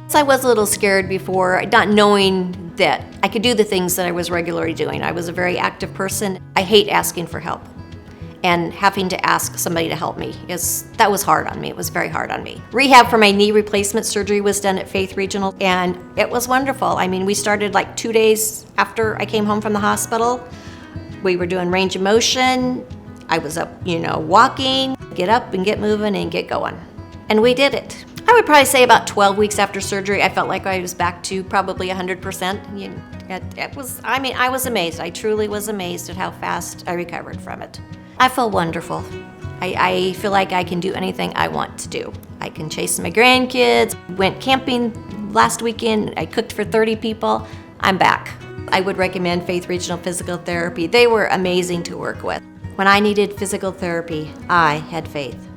So I was a little scared before, not knowing that I could do the things that I was regularly doing. I was a very active person. I hate asking for help. And having to ask somebody to help me, that was hard on me. It was very hard on me. Rehab for my knee replacement surgery was done at Faith Regional, and it was wonderful. I mean, we started like 2 days after I came home from the hospital. We were doing range of motion. I was up, walking, get up and get moving and get going. And we did it. I would probably say about 12 weeks after surgery, I felt like I was back to probably 100%. I was amazed. I truly was amazed at how fast I recovered from it. I feel wonderful. I feel like I can do anything I want to do. I can chase my grandkids, went camping last weekend, I cooked for 30 people. I'm back. I would recommend Faith Regional Physical Therapy. They were amazing to work with. When I needed physical therapy, I had faith.